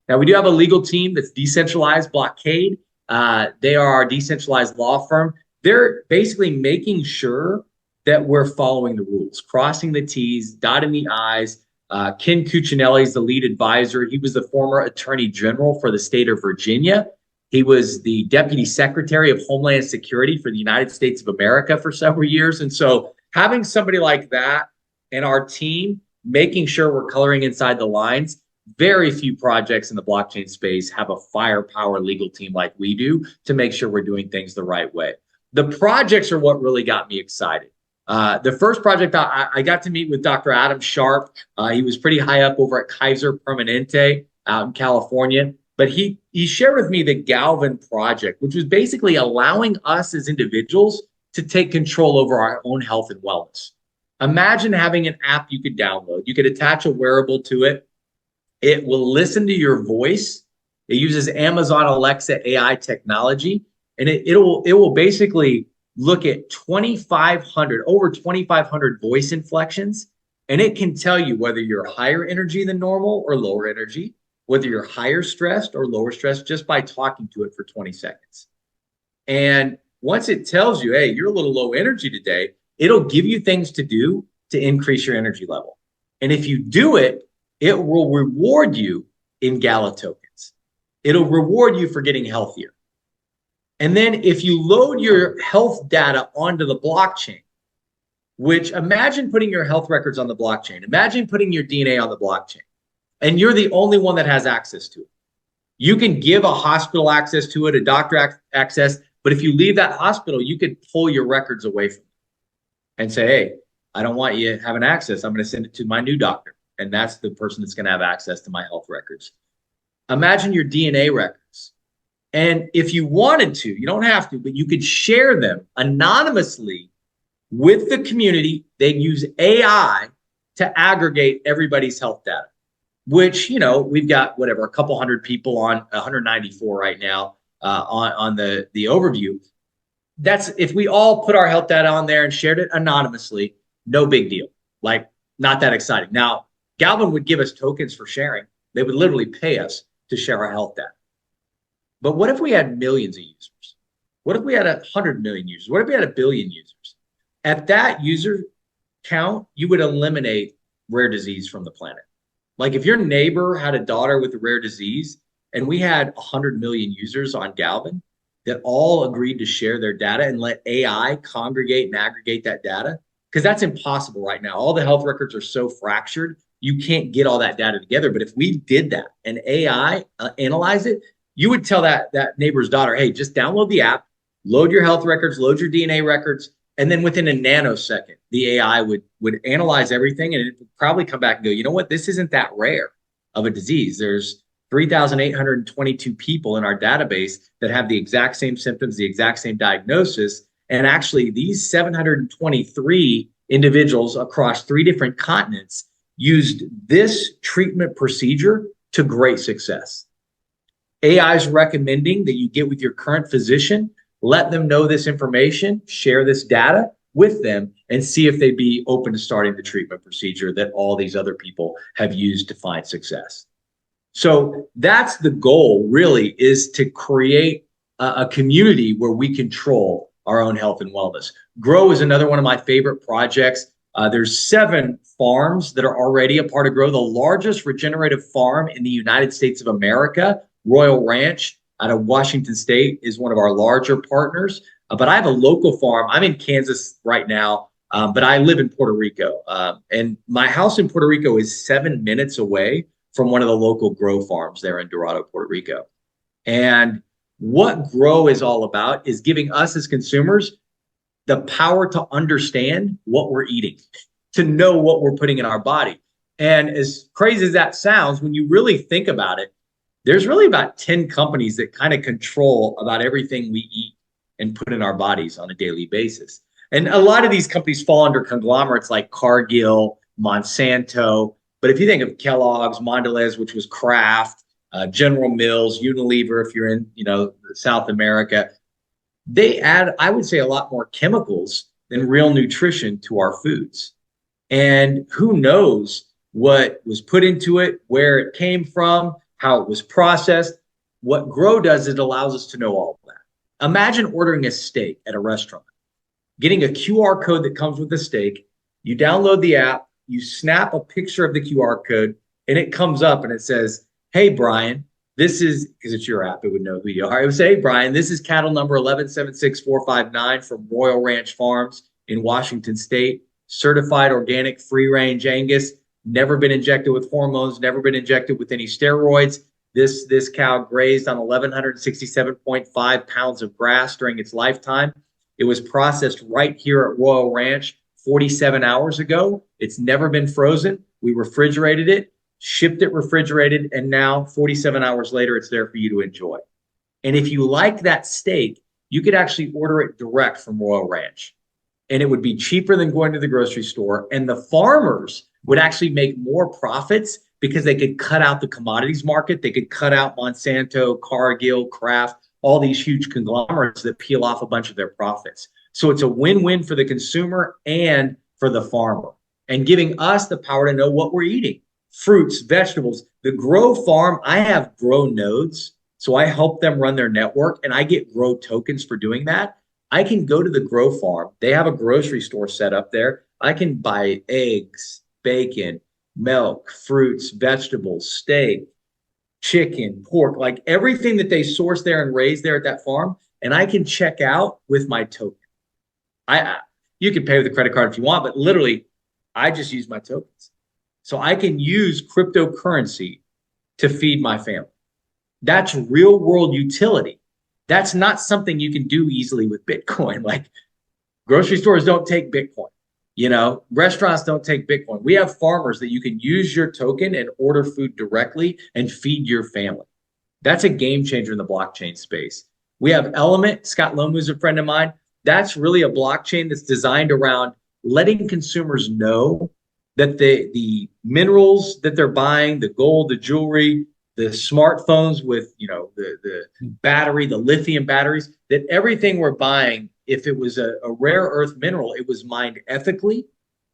Now, we do have a legal team that's decentralized, Blockade. They are our decentralized law firm. They're basically making sure that we're following the rules, crossing the T's, dotting the I's. Ken Cuccinelli is the lead advisor. He was the former attorney general for the state of Virginia. He was the deputy secretary of Homeland Security for the United States of America for several years. And so having somebody like that and our team making sure we're coloring inside the lines, very few projects in the blockchain space have a firepower legal team like we do to make sure we're doing things the right way. The projects are what really got me excited. The first project, I got to meet with Dr. Adam Sharp. He was pretty high up over at Kaiser Permanente out in California. But he shared with me the Galvin project, which was basically allowing us as individuals to take control over our own health and wellness. Imagine having an app you could download. You could attach a wearable to it. It will listen to your voice. It uses Amazon Alexa AI technology, and it will basically look at over 2,500 voice inflections, and it can tell you whether you're higher energy than normal or lower energy, whether you're higher stressed or lower stressed, just by talking to it for 20 seconds. And once it tells you, hey, you're a little low energy today, it'll give you things to do to increase your energy level. And if you do it, it will reward you in Gala tokens. It'll reward you for getting healthier. And then if you load your health data onto the blockchain, which imagine putting your health records on the blockchain, imagine putting your DNA on the blockchain, and you're the only one that has access to it. You can give a hospital access to it, a doctor access, but if you leave that hospital, you could pull your records away from it and say, hey, I don't want you having access. I'm going to send it to my new doctor. And that's the person that's going to have access to my health records. Imagine your DNA records. And if you wanted to, you don't have to, but you could share them anonymously with the community. They use AI to aggregate everybody's health data, which, we've got whatever, a couple hundred people on 194 right now on the overview. That's if we all put our health data on there and shared it anonymously, no big deal. Like, not that exciting. Now, Galvin would give us tokens for sharing. They would literally pay us to share our health data. But what if we had millions of users? What if we had 100 million users? What if we had 1 billion users? At that user count, you would eliminate rare disease from the planet. Like if your neighbor had a daughter with a rare disease and we had 100 million users on Galvin that all agreed to share their data and let AI congregate and aggregate that data, because that's impossible right now. All the health records are so fractured, you can't get all that data together. But if we did that and AI analyze it, you would tell that neighbor's daughter, hey, just download the app, load your health records, load your DNA records, and then within a nanosecond, the AI would analyze everything, and it would probably come back and go, you know what, this isn't that rare of a disease. There's 3,822 people in our database that have the exact same symptoms, the exact same diagnosis. And actually, these 723 individuals across 3 different continents used this treatment procedure to great success. AI is recommending that you get with your current physician, let them know this information, share this data with them, and see if they'd be open to starting the treatment procedure that all these other people have used to find success. So that's the goal, really, is to create a community where we control our own health and wellness. Grow is another one of my favorite projects. There's 7 farms that are already a part of Grow. The largest regenerative farm in the United States of America, Royal Ranch out of Washington State, is one of our larger partners. But I have a local farm. I'm in Kansas right now, but I live in Puerto Rico. And my house in Puerto Rico is 7 minutes away from one of the local Grow farms there in Dorado, Puerto Rico. And what Grow is all about is giving us as consumers the power to understand what we're eating, to know what we're putting in our body. And as crazy as that sounds, when you really think about it, there's really about 10 companies that kind of control about everything we eat and put in our bodies on a daily basis. And a lot of these companies fall under conglomerates like Cargill, Monsanto. But if you think of Kellogg's, Mondelez, which was Kraft, General Mills, Unilever, if you're in, South America, they add, I would say, a lot more chemicals than real nutrition to our foods. And who knows what was put into it, where it came from. how it was processed. What Grow does, it allows us to know all of that. Imagine ordering a steak at a restaurant, getting a QR code that comes with the steak. You download the app, you snap a picture of the QR code, and it comes up and it says, hey, Brian, this is, because it's your app, it would know who you are. It would say, hey, Brian, this is cattle number 1176459 from Royal Ranch Farms in Washington State, certified organic free range Angus, never been injected with hormones, never been injected with any steroids. This cow grazed on 1,167.5 pounds of grass during its lifetime. It was processed right here at Royal Ranch 47 hours ago. It's never been frozen. We refrigerated it, shipped it refrigerated, and now 47 hours later, it's there for you to enjoy. And if you like that steak, you could actually order it direct from Royal Ranch. And it would be cheaper than going to the grocery store. And the farmers would actually make more profits because they could cut out the commodities market. They could cut out Monsanto, Cargill, Kraft, all these huge conglomerates that peel off a bunch of their profits. So it's a win-win for the consumer and for the farmer, and giving us the power to know what we're eating. Fruits, vegetables. The Grow farm, I have Grow nodes, so I help them run their network, and I get Grow tokens for doing that. I can go to the Grow farm. They have a grocery store set up there. I can buy eggs, bacon, milk, fruits, vegetables, steak, chicken, pork, like everything that they source there and raise there at that farm. And I can check out with my token. You can pay with a credit card if you want, but literally, I just use my tokens. So I can use cryptocurrency to feed my family. That's real world utility. That's not something you can do easily with Bitcoin. Like grocery stores don't take Bitcoin. Restaurants don't take Bitcoin. We have farmers that you can use your token and order food directly and feed your family. That's a game changer in the blockchain space. We have Element. Scott Lomu is a friend of mine. That's really a blockchain that's designed around letting consumers know that the minerals that they're buying, the gold, the jewelry, the smartphones with, the battery, the lithium batteries, that everything we're buying, if it was a rare earth mineral, it was mined ethically.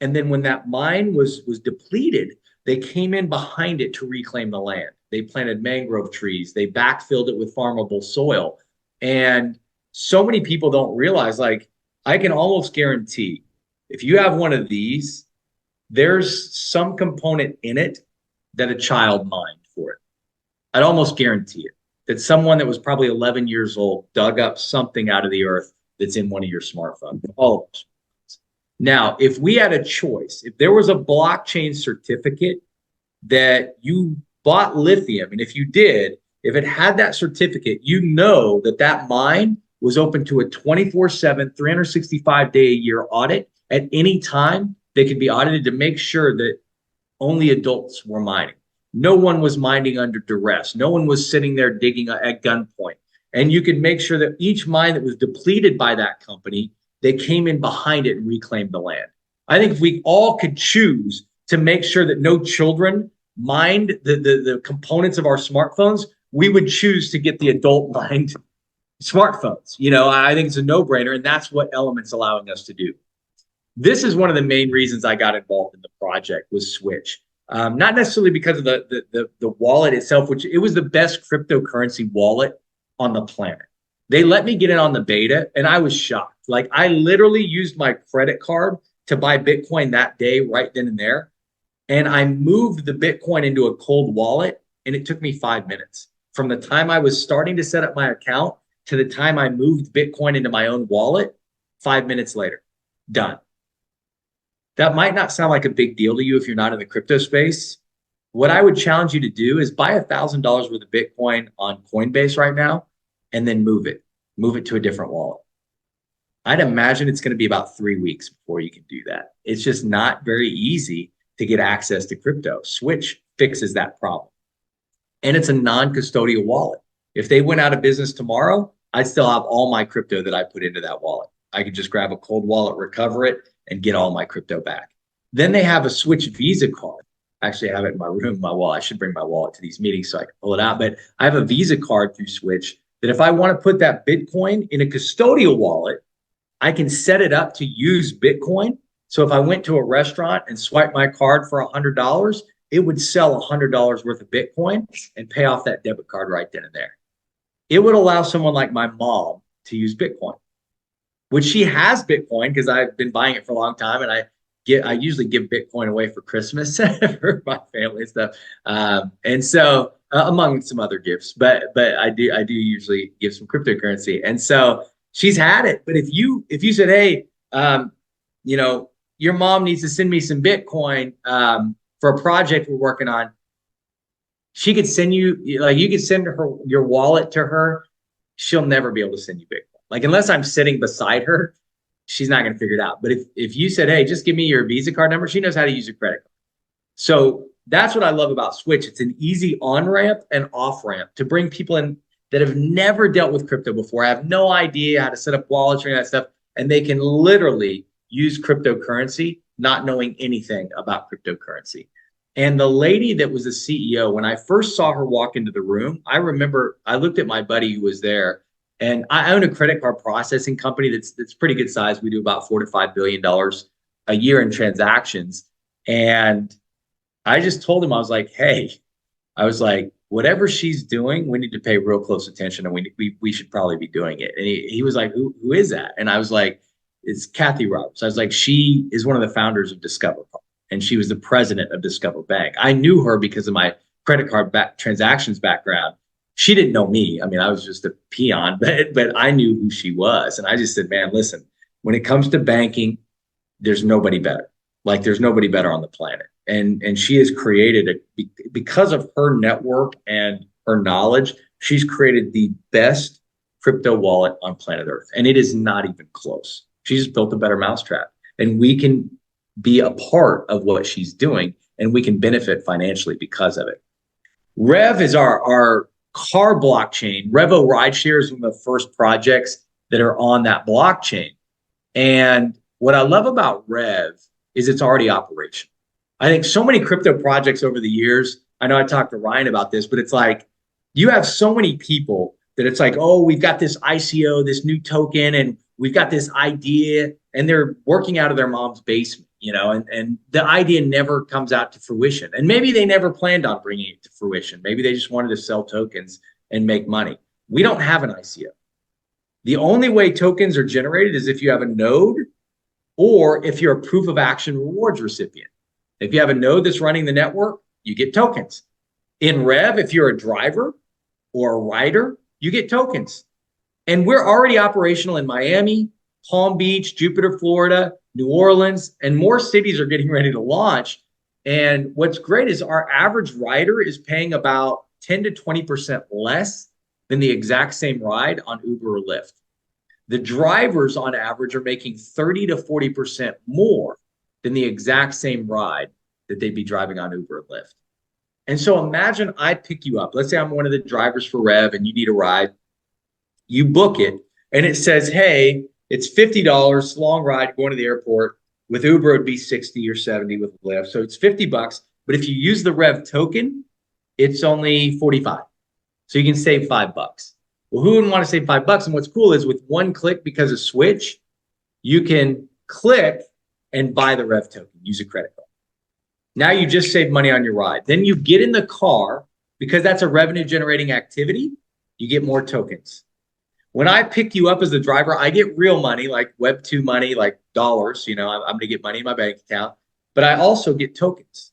And then when that mine was depleted, they came in behind it to reclaim the land. They planted mangrove trees. They backfilled it with farmable soil. And so many people don't realize, like, I can almost guarantee if you have one of these, there's some component in it that a child mined for it. I'd almost guarantee it, that someone that was probably 11 years old dug up something out of the earth that's in one of your smartphones, all of us. Now, if we had a choice, if there was a blockchain certificate that you bought lithium, and if you did, if it had that certificate, that mine was open to a 24/7, 365-day-a-year audit. At any time, they could be audited to make sure that only adults were mining. No one was mining under duress. No one was sitting there digging at gunpoint. And you could make sure that each mine that was depleted by that company, they came in behind it and reclaimed the land. I think if we all could choose to make sure that no children mined the components of our smartphones, we would choose to get the adult mined smartphones. I think it's a no-brainer, and that's what Element's allowing us to do. This is one of the main reasons I got involved in the project with Switch. Not necessarily because of the wallet itself, which it was the best cryptocurrency wallet on the planet. They let me get in on the beta, and I was shocked. Like, I literally used my credit card to buy Bitcoin that day, right then and there. And I moved the Bitcoin into a cold wallet, and it took me 5 minutes. From the time I was starting to set up my account to the time I moved Bitcoin into my own wallet, 5 minutes later, done. That might not sound like a big deal to you if you're not in the crypto space. What I would challenge you to do is buy $1,000 worth of Bitcoin on Coinbase right now and then move it to a different wallet. I'd imagine it's going to be about 3 weeks before you can do that. It's just not very easy to get access to crypto. Switch fixes that problem. And it's a non-custodial wallet. If they went out of business tomorrow, I'd still have all my crypto that I put into that wallet. I could just grab a cold wallet, recover it, and get all my crypto back. Then they have a Switch Visa card. Actually, I have it in my room, my wallet. I should bring my wallet to these meetings so I can pull it out. But I have a Visa card through Switch that if I want to put that Bitcoin in a custodial wallet, I can set it up to use Bitcoin. So if I went to a restaurant and swiped my card for $100, it would sell $100 worth of Bitcoin and pay off that debit card right then and there. It would allow someone like my mom to use Bitcoin, which she has Bitcoin because I've been buying it for a long time, and I usually give Bitcoin away for Christmas for my family and stuff, and so among some other gifts, but I do usually give some cryptocurrency, and so she's had it. But if you said, hey, you know, your mom needs to send me some Bitcoin for a project we're working on, she could send you, like, you could send her your wallet to her. She'll never be able to send you Bitcoin. Like, unless I'm sitting beside her, she's not going to figure it out. But if you said, hey, just give me your Visa card number, she knows how to use your credit card. So that's what I love about Switch. It's an easy on-ramp and off-ramp to bring people in that have never dealt with crypto before, have no idea how to set up wallets or any of that stuff, and they can literally use cryptocurrency not knowing anything about cryptocurrency. And the lady that was the CEO, when I first saw her walk into the room, I remember I looked at my buddy who was there, and I own a credit card processing company that's pretty good size. We do about $4 to $5 billion a year in transactions. And I just told him, I was like, hey, I was like, whatever she's doing, we need to pay real close attention, and we should probably be doing it. And he was like, who is that? And I was like, it's Kathy Roberts. I was like, she is one of the founders of Discover, and she was the president of Discover Bank. I knew her because of my credit card transactions background. She didn't know me. I mean, I was just a peon, but I knew who she was. And I just said, man, listen, when it comes to banking, there's nobody better. Like, there's nobody better on the planet. And she has created because of her network and her knowledge, she's created the best crypto wallet on planet Earth. And it is not even close. She's built a better mousetrap, and we can be a part of what she's doing, and we can benefit financially because of it. Rev is our car blockchain. Revo Rideshare is one of the first projects that are on that blockchain. And what I love about Rev is it's already operational. I think so many crypto projects over the years, I know I talked to Ryan about this, but it's like you have so many people that it's like, oh, we've got this ICO, this new token, and we've got this idea, and they're working out of their mom's basement, you know, and the idea never comes out to fruition. And maybe they never planned on bringing it to fruition. Maybe they just wanted to sell tokens and make money. We don't have an ICO. The only way tokens are generated is if you have a node or if you're a proof of action rewards recipient. If you have a node that's running the network, you get tokens. In Rev, if you're a driver or a rider, you get tokens. And we're already operational in Miami, Palm Beach, Jupiter, Florida, New Orleans, and more cities are getting ready to launch. And what's great is our average rider is paying about 10 to 20% less than the exact same ride on Uber or Lyft. The drivers on average are making 30 to 40% more than the exact same ride that they'd be driving on Uber and Lyft. And so imagine I pick you up. Let's say I'm one of the drivers for Rev and you need a ride. You book it and it says, hey, it's $50, long ride going to the airport. With Uber, it'd be 60 or 70 with Lyft. So it's $50. But if you use the Rev token, it's only 45. So you can save $5. Well, who wouldn't want to save $5? And what's cool is with one click, because of Switch, you can click and buy the Rev token, use a credit card. Now you just saved money on your ride. Then you get in the car, because that's a revenue generating activity, you get more tokens. When I pick you up as a driver, I get real money, like Web2 money, like dollars. You know, I'm going to get money in my bank account, but I also get tokens,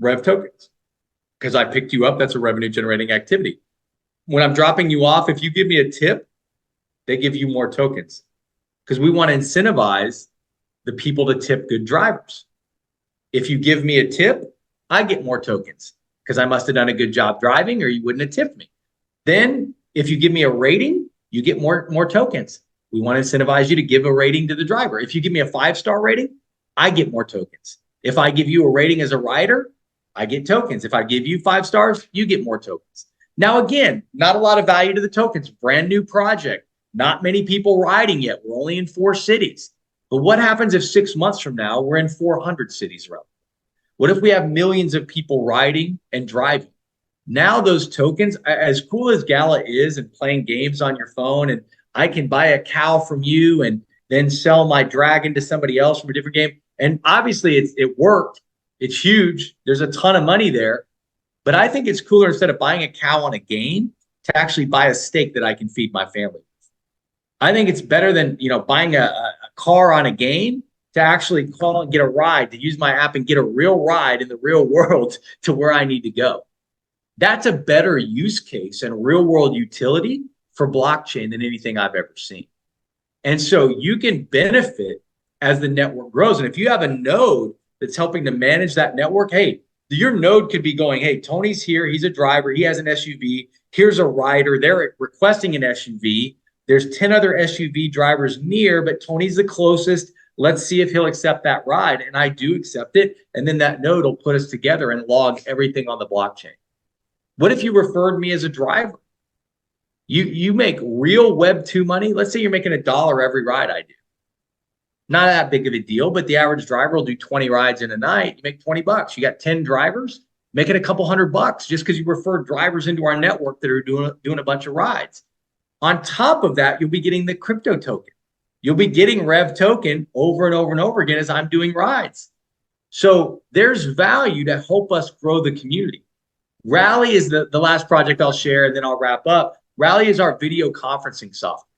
Rev tokens, because I picked you up. That's a revenue generating activity. When I'm dropping you off, if you give me a tip, they give you more tokens, because we want to incentivize the people to tip good drivers. If you give me a tip, I get more tokens because I must have done a good job driving or you wouldn't have tipped me. Then if you give me a rating, you get more tokens. We want to incentivize you to give a rating to the driver. If you give me a 5-star rating, I get more tokens. If I give you a rating as a rider, I get tokens. If I give you 5 stars, you get more tokens. Now, again, not a lot of value to the tokens. Brand new project. Not many people riding yet. We're only in 4 cities. But what happens if 6 months from now, we're in 400 cities around? What if we have millions of people riding and driving? Now those tokens, as cool as Gala is and playing games on your phone, and I can buy a cow from you and then sell my dragon to somebody else from a different game. And obviously it worked. It's huge. There's a ton of money there. But I think it's cooler instead of buying a cow on a game to actually buy a steak that I can feed my family. I think it's better than, buying a car on a game to actually call and get a ride, to use my app and get a real ride in the real world to where I need to go. That's a better use case and real world utility for blockchain than anything I've ever seen. And so you can benefit as the network grows. And if you have a node that's helping to manage that network, hey, your node could be going, hey, Tony's here. He's a driver. He has an SUV. Here's a rider. They're requesting an SUV. There's 10 other SUV drivers near, but Tony's the closest. Let's see if he'll accept that ride. And I do accept it. And then that node will put us together and log everything on the blockchain. What if you referred me as a driver? You make real Web 2 money. Let's say you're making $1 every ride I do. Not that big of a deal, but the average driver will do 20 rides in a night. You make $20. You got 10 drivers, making a couple $100 just because you referred drivers into our network that are doing a bunch of rides. On top of that, you'll be getting the crypto token. You'll be getting Rev token over and over and over again as I'm doing rides. So there's value to help us grow the community. Rally is the last project I'll share, and then I'll wrap up. Rally is our video conferencing software.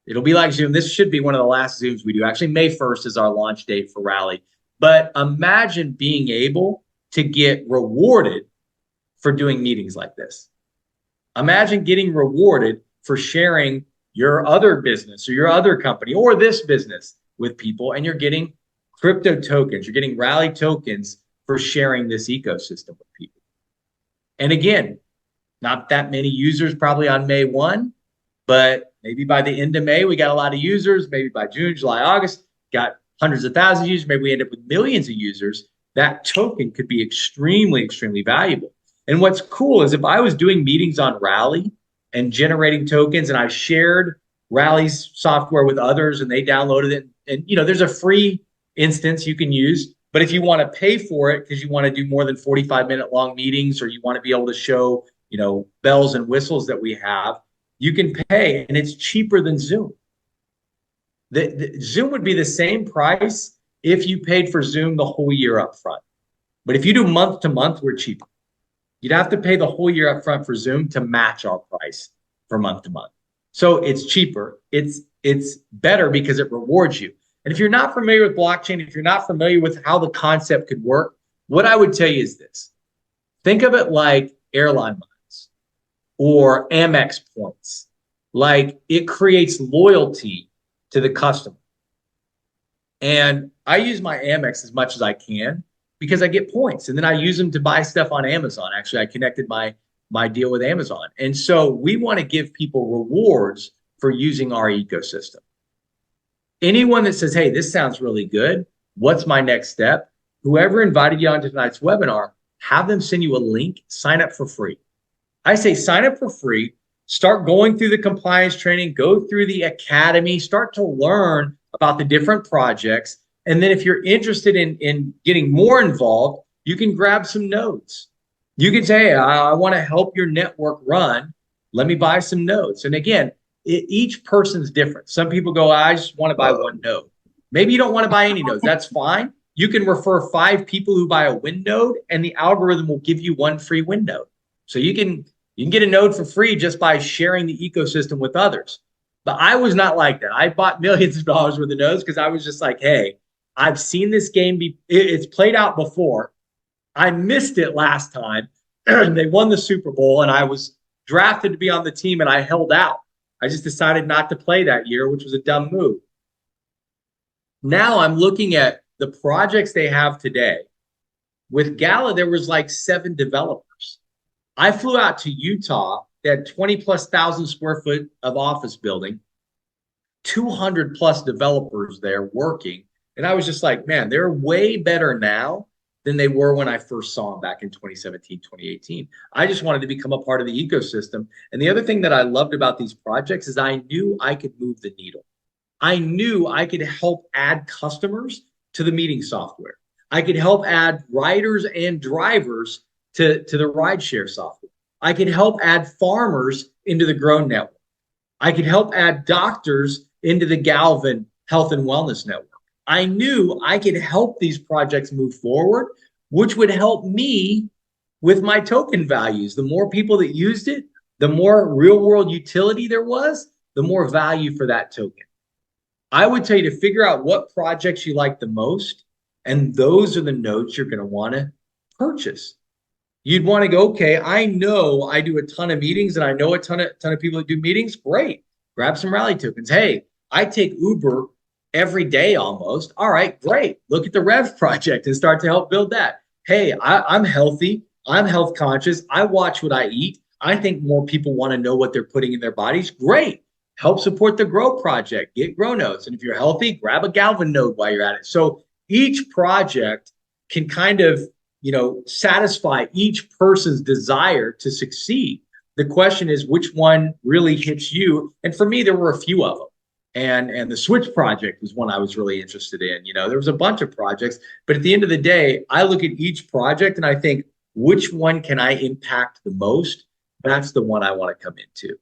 It'll be like Zoom. This should be one of the last Zooms we do. Actually, May 1st is our launch date for Rally. But imagine being able to get rewarded for doing meetings like this. Imagine getting rewarded for sharing your other business or your other company or this business with people, and you're getting crypto tokens. You're getting Rally tokens for sharing this ecosystem with people. And again, not that many users probably on May 1, but maybe by the end of May, we got a lot of users. Maybe by June, July, August, got hundreds of thousands of users. Maybe we end up with millions of users. That token could be extremely, extremely valuable. And what's cool is if I was doing meetings on Rally and generating tokens and I shared Rally's software with others and they downloaded it, and there's a free instance you can use. But if you want to pay for it because you want to do more than 45-minute long meetings, or you want to be able to show, bells and whistles that we have, you can pay, and it's cheaper than Zoom. The Zoom would be the same price if you paid for Zoom the whole year up front. But if you do month to month, we're cheaper. You'd have to pay the whole year up front for Zoom to match our price for month to month. So it's cheaper. It's better because it rewards you. And if you're not familiar with blockchain, if you're not familiar with how the concept could work, what I would tell you is this. Think of it like airline miles or Amex points. Like, it creates loyalty to the customer. And I use my Amex as much as I can because I get points, and then I use them to buy stuff on Amazon. Actually, I connected my deal with Amazon. And so we want to give people rewards for using our ecosystem. Anyone that says, hey, this sounds really good, what's my next step? Whoever invited you onto tonight's webinar, have them send you a link, sign up for free. I say sign up for free, start going through the compliance training, go through the academy, start to learn about the different projects. And then if you're interested in getting more involved, you can grab some nodes. You can say, hey, I want to help your network run. Let me buy some nodes. And again, each person's different. Some people go, I just want to buy one node. Maybe you don't want to buy any nodes. That's fine. You can refer 5 people who buy a Win node, and the algorithm will give you 1 free Win node. So you can get a node for free just by sharing the ecosystem with others. But I was not like that. I bought millions of dollars worth of nodes because I was just like, hey, I've seen this game it's played out before. I missed it last time. They won the Super Bowl, and I was drafted to be on the team, and I held out. I just decided not to play that year, which was a dumb move. Now I'm looking at the projects they have today. With Gala, there was like 7 developers. I flew out to Utah. They had 20,000+ square foot of office building, 200+ developers there working. And I was just like, man, they're way better now than they were when I first saw them back in 2017, 2018. I just wanted to become a part of the ecosystem. And the other thing that I loved about these projects is I knew I could move the needle. I knew I could help add customers to the meeting software. I could help add riders and drivers to the rideshare software. I could help add farmers into the Grow Network. I could help add doctors into the Galvin Health and Wellness Network. I knew I could help these projects move forward which would help me with my token values. The more people that used it, the more real world utility there was, the more value for that token. I would tell you to figure out what projects you like the most, and those are the notes you're going to want to purchase. You'd want to go, okay, I know I do a ton of meetings and I know a ton of people that do meetings. Great. Grab some rally tokens. Hey, I take Uber every day almost. All right, great. Look at the Rev project and start to help build that. Hey, I'm healthy. I'm health conscious. I watch what I eat. I think more people want to know what they're putting in their bodies. Great. Help support the Grow project. Get Grow nodes. And if you're healthy, grab a Galvin node while you're at it. So each project can kind of, satisfy each person's desire to succeed. The question is, which one really hits you? And for me, there were a few of them. And the Switch project was one I was really interested in. There was a bunch of projects, but at the end of the day, I look at each project and I think, which one can I impact the most? That's the one I want to come into.